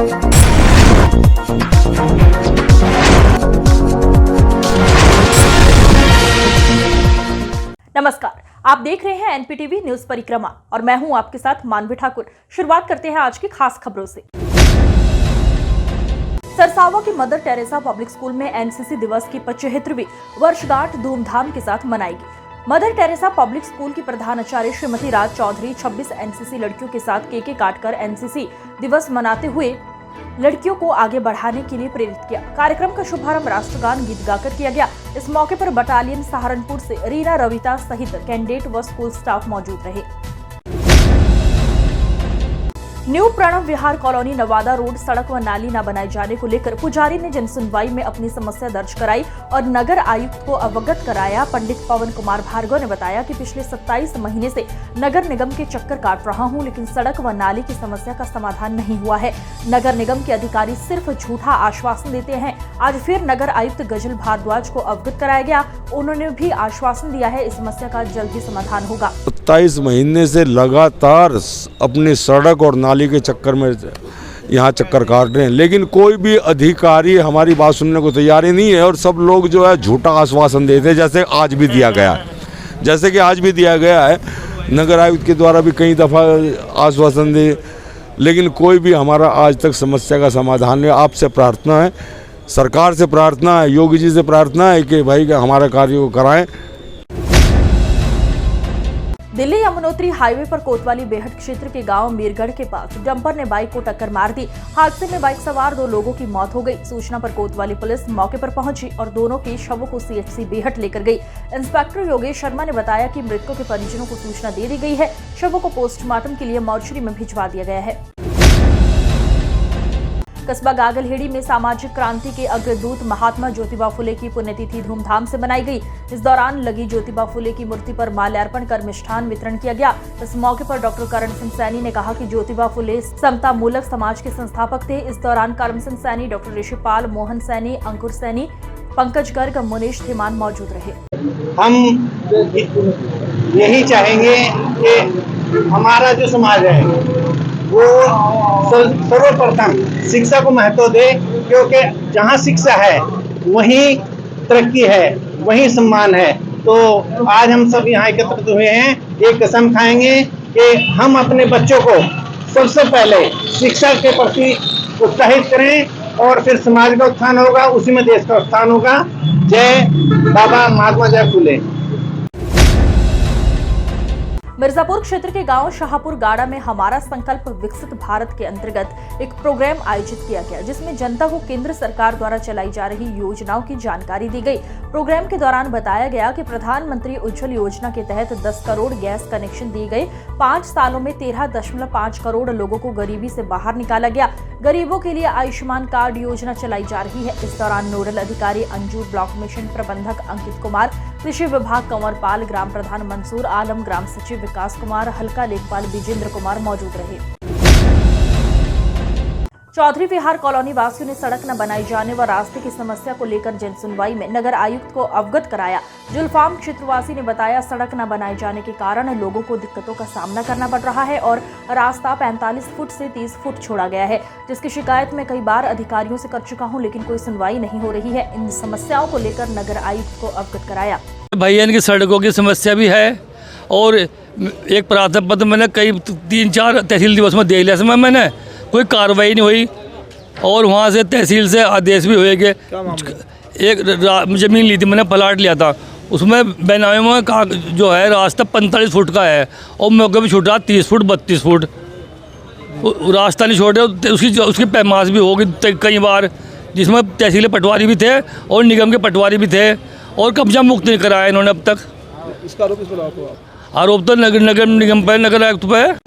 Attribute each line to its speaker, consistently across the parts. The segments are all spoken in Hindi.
Speaker 1: नमस्कार, आप देख रहे हैं एनपीटीवी न्यूज परिक्रमा और मैं हूं आपके साथ मानवी ठाकुर। शुरुआत करते हैं आज की खास खबरों से। सरसावा की मदर टेरेसा पब्लिक स्कूल में एनसीसी दिवस की 75वीं वर्षगांठ धूमधाम के साथ मनाएगी। मदर टेरेसा पब्लिक स्कूल की प्रधानाचार्य श्रीमती राज चौधरी 26 एनसीसी लड़कियों के साथ केक काटकर एनसीसी दिवस मनाते हुए लड़कियों को आगे बढ़ाने के लिए प्रेरित किया। कार्यक्रम का शुभारंभ राष्ट्रगान गीत गाकर किया गया। इस मौके पर बटालियन सहारनपुर से रीना रविता सहित कैंडिडेट व स्कूल स्टाफ मौजूद रहे। न्यू प्रणव विहार कॉलोनी नवादा रोड सड़क व नाली न बनाए जाने को लेकर पुजारी ने जनसुनवाई में अपनी समस्या दर्ज कराई और नगर आयुक्त को अवगत कराया। पंडित पवन कुमार भार्गव ने बताया कि पिछले 27 महीने से नगर निगम के चक्कर काट रहा हूं, लेकिन सड़क व नाली की समस्या का समाधान नहीं हुआ है। नगर निगम के अधिकारी सिर्फ झूठा आश्वासन देते हैं। आज फिर नगर आयुक्त गजल भारद्वाज को अवगत कराया गया। उन्होंने भी आश्वासन दिया है इस समस्या का जल्द ही समाधान होगा।
Speaker 2: 27 महीने से लगातार अपनी सड़क और नाली के चक्कर में यहाँ चक्कर काट रहे हैं, लेकिन कोई भी अधिकारी हमारी बात सुनने को तैयार ही नहीं है और सब लोग जो है झूठा आश्वासन देते हैं, जैसे आज भी दिया गया है। जैसे कि आज भी दिया गया है, नगर आयुक्त के द्वारा भी कई दफ़ा आश्वासन दिए, लेकिन कोई भी हमारा आज तक समस्या का समाधान नहीं। आपसे प्रार्थना है, सरकार से प्रार्थना है, योगी जी से प्रार्थना है कि भाई हमारा कार्य को कराएं।
Speaker 1: दिल्ली यमुनोत्री हाईवे पर कोतवाली बेहट क्षेत्र के गांव मीरगढ़ के पास डंपर ने बाइक को टक्कर मार दी। हादसे में बाइक सवार 2 लोगों की मौत हो गई। सूचना पर कोतवाली पुलिस मौके पर पहुंची और दोनों के शवों को सीएचसी बेहट लेकर गई। इंस्पेक्टर योगेश शर्मा ने बताया कि मृतकों के परिजनों को सूचना दे दी गई है। शवों को पोस्टमार्टम के लिए मॉर्चरी में भिजवा दिया गया है। कस्बा गागलहेड़ी में सामाजिक क्रांति के अग्रदूत महात्मा ज्योतिबा फुले की पुण्यतिथि धूमधाम से मनाई गई। इस दौरान लगी ज्योतिबा फुले की मूर्ति पर माल्यार्पण कर मिष्ठान वितरण किया गया। इस मौके पर डॉक्टर करण सिंह सैनी ने कहा कि ज्योतिबा फुले समता मूलक समाज के संस्थापक थे। इस दौरान करण सिंह सैनी, डॉक्टर ऋषिपाल, मोहन सैनी, अंकुर सैनी, पंकज गर्ग, मुनीश धीमान मौजूद रहे।
Speaker 3: हम यही चाहेंगे कि हमारा जो समाज है वो सर्वप्रथम शिक्षा को महत्व दे, क्योंकि जहाँ शिक्षा है वहीं तरक्की है, वहीं सम्मान है। तो आज हम सब यहाँ एकत्रित हुए हैं, एक कसम खाएंगे कि हम अपने बच्चों को सबसे पहले शिक्षा के प्रति उत्साहित करें और फिर समाज का उत्थान होगा, उसी में देश का उत्थान होगा। जय बाबा महात्मा जय फुले।
Speaker 1: मिर्जापुर क्षेत्र के गांव शाहपुर गाड़ा में हमारा संकल्प विकसित भारत के अंतर्गत एक प्रोग्राम आयोजित किया गया, जिसमें जनता को केंद्र सरकार द्वारा चलाई जा रही योजनाओं की जानकारी दी गई। प्रोग्राम के दौरान बताया गया कि प्रधानमंत्री उज्ज्वल योजना के तहत 10 करोड़ गैस कनेक्शन दिए गए। 5 सालों में 13.5 करोड़ लोगों को गरीबी से बाहर निकाला गया। गरीबों के लिए आयुष्मान कार्ड योजना चलाई जा रही है। इस दौरान नोडल अधिकारी अंजू, ब्लॉक मिशन प्रबंधक अंकित कुमार, कृषि विभाग कंवर पाल, ग्राम प्रधान मंसूर आलम, ग्राम सचिव विकास कुमार, हल्का लेखपाल विजेंद्र कुमार मौजूद रहे। चौधरी विहार कॉलोनी वासियों ने सड़क न बनाई जाने व रास्ते की समस्या को लेकर जनसुनवाई में नगर आयुक्त को अवगत कराया। जुल्फाम क्षेत्रवासी ने बताया, सड़क न बनाए जाने के कारण लोगों को दिक्कतों का सामना करना पड़ रहा है और रास्ता 45 फुट से 30 फुट छोड़ा गया है, जिसकी शिकायत मैं कई बार अधिकारियों से कर चुका हूं, लेकिन कोई सुनवाई नहीं हो रही है। इन समस्याओं को लेकर नगर आयुक्त को अवगत कराया।
Speaker 4: भैया इनकी सड़कों की समस्या भी है और एक प्रार्थना पत्र मैंने कई 3-4 तहसील दिवस में दे लिया समय मैंने, कोई कार्रवाई नहीं हुई और वहाँ से तहसील से आदेश भी हुए कि एक ज़मीन ली थी मैंने, प्लाट लिया था, उसमें बेनामी में कहा जो है रास्ता 45 फुट का है और मौके पर छूट रहा 30 फुट 32 फुट रास्ता नहीं छोड़ रहे। उसकी पैमाश भी होगी कई बार, जिसमें तहसील पटवारी भी थे और निगम के पटवारी भी थे और कब्जा मुक्त नहीं कराया इन्होंने अब तक।
Speaker 5: इसका आरोप किस पर आपको?
Speaker 4: आरोप तो नगर निगम पर, नगर आयुक्त पर।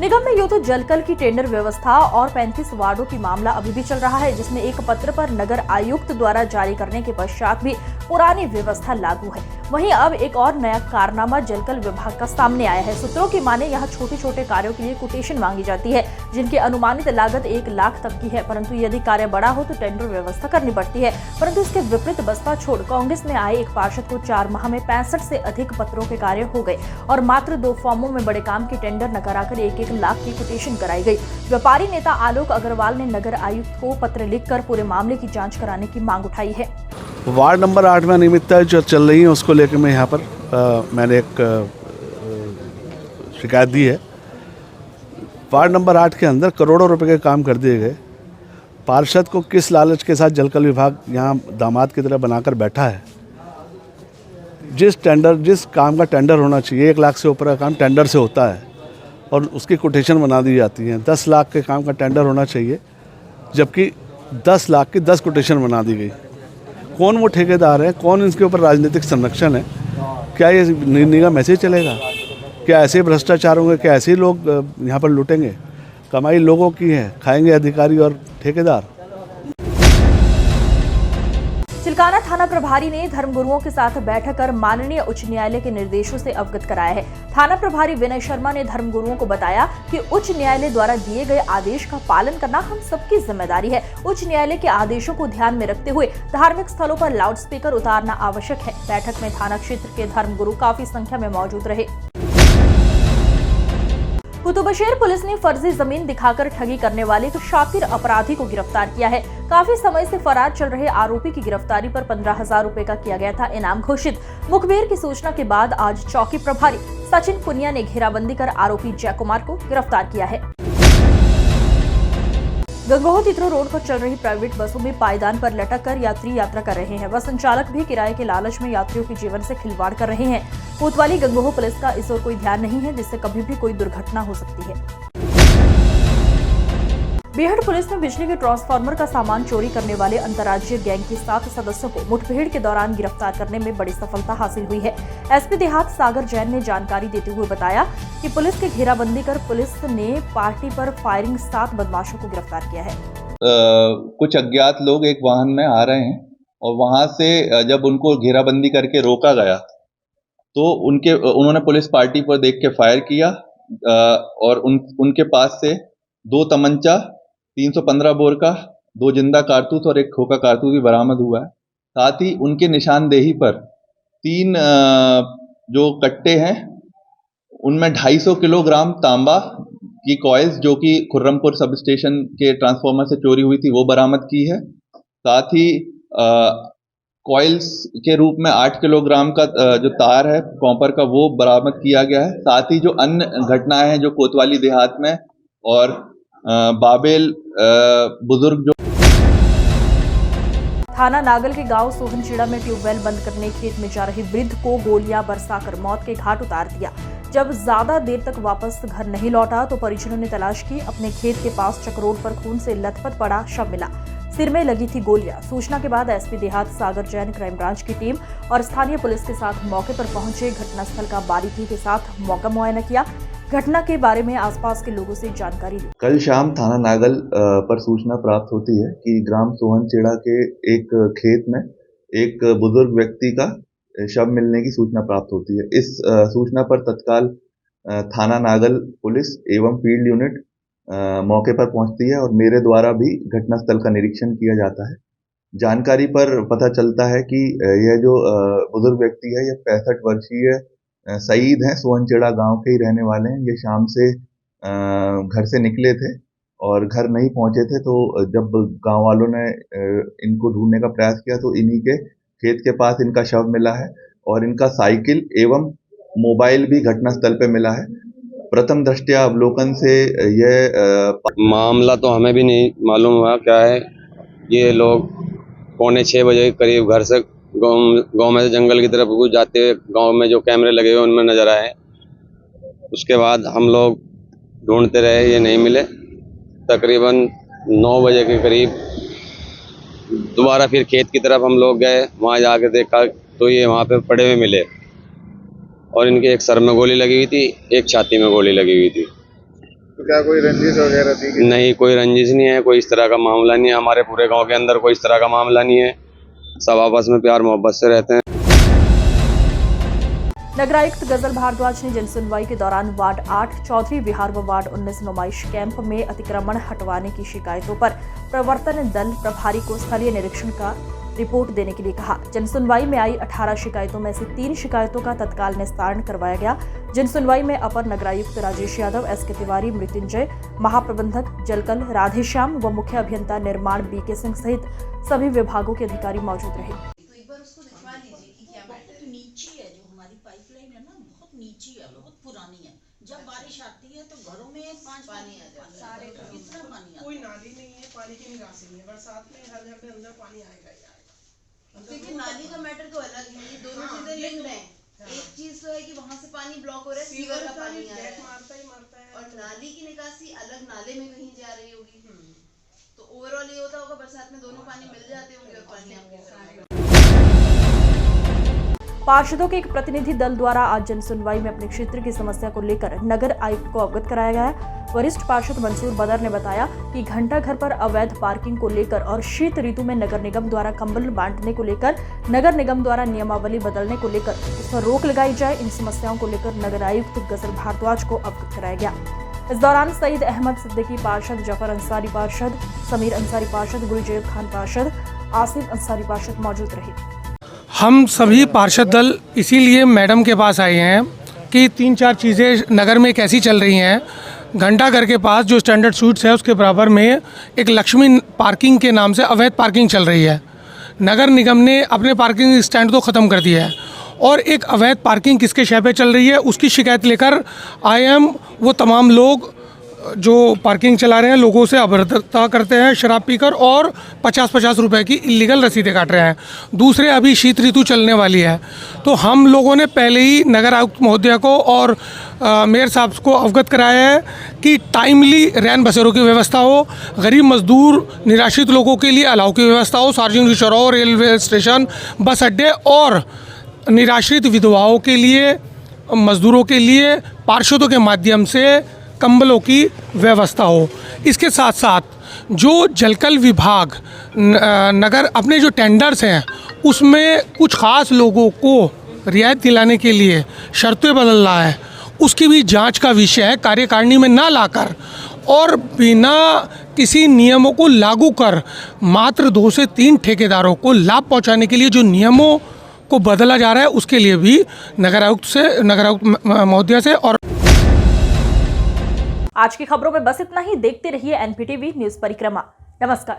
Speaker 1: निगम में यूं तो जलकल की टेंडर व्यवस्था और 35 वार्डों की मामला अभी भी चल रहा है, जिसमें एक पत्र पर नगर आयुक्त द्वारा जारी करने के पश्चात भी पुरानी व्यवस्था लागू है। वहीं अब एक और नया कारनामा जलकल विभाग का सामने आया है। सूत्रों की माने यहाँ छोटे छोटे कार्यों के लिए कोटेशन मांगी जाती है, जिनकी अनुमानित लागत 1 लाख तक की है, परंतु यदि कार्य बड़ा हो तो टेंडर व्यवस्था करनी पड़ती है। परंतु इसके विपरीत बसपा छोड़ कांग्रेस में आए एक पार्षद को 4 माह में 65 से अधिक पत्रों के कार्य हो गए और मात्र 2 फॉर्मों में बड़े काम की टेंडर न कराकर 1-1 लाख की कोटेशन कराई गई। व्यापारी नेता आलोक अग्रवाल ने नगर आयुक्त को पत्र लिखकर पूरे मामले की जांच कराने की मांग उठाई है।
Speaker 5: वार्ड नंबर 8 में अनियमितता जो चल रही है उसको लेकर मैं यहाँ पर मैंने एक शिकायत दी है। वार्ड नंबर 8 के अंदर करोड़ों रुपए के काम कर दिए गए। पार्षद को किस लालच के साथ जलकल विभाग यहाँ दामाद की तरह बनाकर बैठा है। जिस काम का टेंडर होना चाहिए 1 लाख से ऊपर का काम टेंडर से होता है और उसकी कोटेशन बना दी जाती है। 10 लाख के काम का टेंडर होना चाहिए, जबकि 10 लाख की 10 कोटेशन बना दी गई। कौन वो ठेकेदार है, कौन इसके ऊपर राजनीतिक संरक्षण है? क्या ये निगम ऐसे ही चलेगा? क्या ऐसे भ्रष्टाचार होंगे? क्या ऐसे ही लोग यहाँ पर लूटेंगे? कमाई लोगों की है, खाएंगे अधिकारी और ठेकेदार।
Speaker 1: चिलकाना थाना प्रभारी ने धर्मगुरुओं के साथ बैठक कर माननीय उच्च न्यायालय के निर्देशों से अवगत कराया है। थाना प्रभारी विनय शर्मा ने धर्मगुरुओं को बताया कि उच्च न्यायालय द्वारा दिए गए आदेश का पालन करना हम सबकी जिम्मेदारी है। उच्च न्यायालय के आदेशों को ध्यान में रखते हुए धार्मिक स्थलों पर लाउडस्पीकर उतारना आवश्यक है। बैठक में थाना क्षेत्र के धर्मगुरु काफी संख्या में मौजूद रहे। कुतुबशेर पुलिस ने फर्जी जमीन दिखाकर ठगी करने वाले एक शातिर अपराधी को गिरफ्तार किया है। काफी समय से फरार चल रहे आरोपी की गिरफ्तारी पर 15,000 रुपए का किया गया था इनाम घोषित। मुखबिर की सूचना के बाद आज चौकी प्रभारी सचिन पुनिया ने घेराबंदी कर आरोपी जय कुमार को गिरफ्तार किया है। गंगोह तित्रो रोड पर चल रही प्राइवेट बसों में पायदान पर लटक कर यात्री यात्रा कर रहे हैं। बस संचालक भी किराए के लालच में यात्रियों के जीवन से खिलवाड़ कर रहे हैं। कोतवाली गंगोह पुलिस का इस ओर कोई ध्यान नहीं है, जिससे कभी भी कोई दुर्घटना हो सकती है। बेहड़ पुलिस ने बिजली के ट्रांसफार्मर का सामान चोरी करने वाले अंतर्राज्यीय गैंग के 7 सदस्यों को मुठभेड़ के दौरान गिरफ्तार करने में बड़ी सफलता हासिल हुई है। एसपी देहात सागर जैन ने जानकारी देते हुए बताया कि पुलिस की घेराबंदी कर पुलिस ने पार्टी पर फायरिंग 7 बदमाशों को गिरफ्तार किया है।
Speaker 6: कुछ अज्ञात लोग एक वाहन में आ रहे हैं और वहां से जब उनको घेराबंदी करके रोका गया तो उन्होंने पुलिस पार्टी पर देख के फायर किया और उनके पास से 2 तमंचा, 315 बोर का 2 जिंदा कारतूस और 1 खोखा कारतूस भी बरामद हुआ है। साथ ही उनके निशानदेही पर 3 जो कट्टे हैं उनमें 250 किलोग्राम तांबा की कॉइल्स जो कि खुर्रमपुर सब स्टेशन के ट्रांसफार्मर से चोरी हुई थी वो बरामद की है। साथ ही कॉइल्स के रूप में 8 किलोग्राम का जो तार है कॉपर का वो बरामद किया गया है। साथ ही जो अन्य घटनाएं हैं जो कोतवाली देहात में और बाबेल बुजुर्ग जो
Speaker 1: थाना नागल के गांव सोहनचीड़ा में ट्यूबवेल बंद करने खेत में जा रही वृद्ध को गोलियां बरसाकर मौत के घाट उतार दिया। जब ज्यादा देर तक वापस घर नहीं लौटा तो परिजनों ने तलाश की। अपने खेत के पास चक्रोड पर खून से लथपथ पड़ा शव मिला। सिर में लगी थी गोलियां। सूचना के बाद एसपी देहात सागर जैन क्राइम ब्रांच की टीम और स्थानीय पुलिस के साथ मौके पर पहुंचे। घटनास्थल का बारीकी के साथ मौका मुआयना किया। घटना के बारे में आसपास के लोगों से जानकारी ली।
Speaker 6: कल शाम थाना नागल पर सूचना प्राप्त होती है कि ग्राम सोहनचेड़ा के एक खेत में एक बुजुर्ग व्यक्ति का शव मिलने की सूचना प्राप्त होती है। इस सूचना पर तत्काल थाना नागल पुलिस एवं फील्ड यूनिट मौके पर पहुंचती है और मेरे द्वारा भी घटनास्थल का निरीक्षण किया जाता है। जानकारी पर पता चलता है कि यह जो बुजुर्ग व्यक्ति है यह 65 वर्षीय सईद हैं, सोहनचेड़ा गांव के ही रहने वाले हैं। ये शाम से घर से निकले थे और घर नहीं पहुंचे थे, तो जब गांव वालों ने इनको ढूंढने का प्रयास किया तो इन्हीं के खेत के पास इनका शव मिला है और इनका साइकिल एवं मोबाइल भी घटनास्थल पे मिला है। प्रथम दृष्टया अवलोकन से यह
Speaker 7: मामला तो हमें भी नहीं मालूम हुआ क्या है। ये लोग 5:45 बजे के करीब घर से गांव में से जंगल की तरफ कुछ जाते हुए गांव में जो कैमरे लगे हुए उनमें नजर आए। उसके बाद हम लोग ढूंढते रहे, ये नहीं मिले। तकरीबन 9 बजे के करीब दोबारा फिर खेत की तरफ हम लोग गए। वहां जाकर देखा तो ये वहां पे पड़े हुए मिले और इनके एक सर में गोली लगी हुई थी, एक छाती में गोली लगी हुई थी।
Speaker 8: तो क्या कोई रंजिश वगैरह थी?
Speaker 7: नहीं, कोई रंजिश नहीं है, कोई इस तरह का मामला नहीं है। हमारे पूरे गांव के अंदर कोई इस तरह का मामला नहीं है। सब आपस में प्यार मोहब्बत से रहते हैं।
Speaker 1: नगरायुक्त गजल भारद्वाज ने जनसुनवाई के दौरान वार्ड 8, चौधरी विहार व वार्ड 19 नुमाइश कैंप में अतिक्रमण हटवाने की शिकायतों पर प्रवर्तन दल प्रभारी को स्थलीय निरीक्षण का रिपोर्ट देने के लिए कहा। जनसुनवाई में आई 18 शिकायतों में से 3 शिकायतों का तत्काल निस्तारण करवाया गया। जनसुनवाई में अपर नगरायुक्त राजेश यादव, एसके तिवारी, मृत्युंजय, महाप्रबंधक जलकल राधेश्याम व मुख्य अभियंता निर्माण बीके सिंह सहित सभी विभागों के अधिकारी मौजूद रहे।
Speaker 9: तो एक बार उसको दिखवा लीजिए कि क्या बहुत नीची है, जो हमारी पाइपलाइन है ना बहुत नीची है, बहुत पुरानी है। जब बारिश आती है तो घरों में पानी आ जाता है, सारे कितना पानी आता है।
Speaker 10: कोई नाली नहीं है, पानी की निकासी नहीं है। बरसात में हर घर के अंदर पानी आएगा ही आएगा।
Speaker 9: देखिए नाली का मैटर तो अलग है, ये दोनों चीजें लिंक्ड हैं। एक चीज तो है कि वहाँ से पानी ब्लॉक हो रहा है, सीवर का पानी आ रहा है,
Speaker 10: मारता है
Speaker 9: और नाली की निकासी अलग नाले में कहीं जा रही होगी। तो ओवरऑल ये होता होगा बरसात में दोनों पानी मिल जाते होंगे और पानी आपके
Speaker 1: पार्षदों के एक प्रतिनिधि दल द्वारा आज जनसुनवाई में अपने क्षेत्र की समस्या को लेकर नगर आयुक्त को अवगत कराया गया। वरिष्ठ पार्षद मंसूर बदर ने बताया कि घंटा घर पर अवैध पार्किंग को लेकर और शीत ऋतु में नगर निगम द्वारा कंबल बांटने को लेकर, नगर निगम द्वारा नियमावली बदलने को लेकर उस पर रोक लगाई जाए, इन समस्याओं को लेकर नगर आयुक्त गजल भारद्वाज को अवगत कराया गया। इस दौरान सईद अहमद सिद्दीकी पार्षद, जफर अंसारी पार्षद, समीर अंसारी पार्षद, गुलजेब खान पार्षद, आसिफ अंसारी पार्षद मौजूद रहे।
Speaker 11: हम सभी पार्षद दल इसीलिए मैडम के पास आए हैं कि 3-4 चीज़ें नगर में कैसी चल रही हैं। घंटाघर के पास जो स्टैंडर्ड स्वीट्स है उसके बराबर में एक लक्ष्मी पार्किंग के नाम से अवैध पार्किंग चल रही है। नगर निगम ने अपने पार्किंग स्टैंड तो ख़त्म कर दिया है और एक अवैध पार्किंग किसके शय पे चल रही है उसकी शिकायत लेकर आए हम। वो तमाम लोग जो पार्किंग चला रहे हैं लोगों से अभद्रता करते हैं शराब पीकर और 50-50 रुपए की इलीगल रसीदें काट रहे हैं। दूसरे अभी शीत ऋतु चलने वाली है तो हम लोगों ने पहले ही नगर आयुक्त महोदया को और मेयर साहब को अवगत कराया है कि टाइमली रैन बसेरों की व्यवस्था हो, गरीब मजदूर निराश्रित लोगों के लिए अलाव की व्यवस्था हो, सार्वजनिक चौराहों, रेलवे स्टेशन, बस अड्डे और निराश्रित विधवाओं के लिए, मजदूरों के लिए पार्षदों के माध्यम से कंबलों की व्यवस्था हो। इसके साथ साथ जो जलकल विभाग नगर अपने जो टेंडर्स हैं उसमें कुछ ख़ास लोगों को रियायत दिलाने के लिए शर्तें बदल रहा है, उसकी भी जांच का विषय है। कार्यकारिणी में ना लाकर और बिना किसी नियमों को लागू कर मात्र 2 से 3 ठेकेदारों को लाभ पहुंचाने के लिए जो नियमों को बदला जा रहा है उसके लिए भी नगर आयुक्त महोदया से। और
Speaker 1: आज की खबरों में बस इतना ही। देखते रहिए NPTV न्यूज़ परिक्रमा। नमस्कार।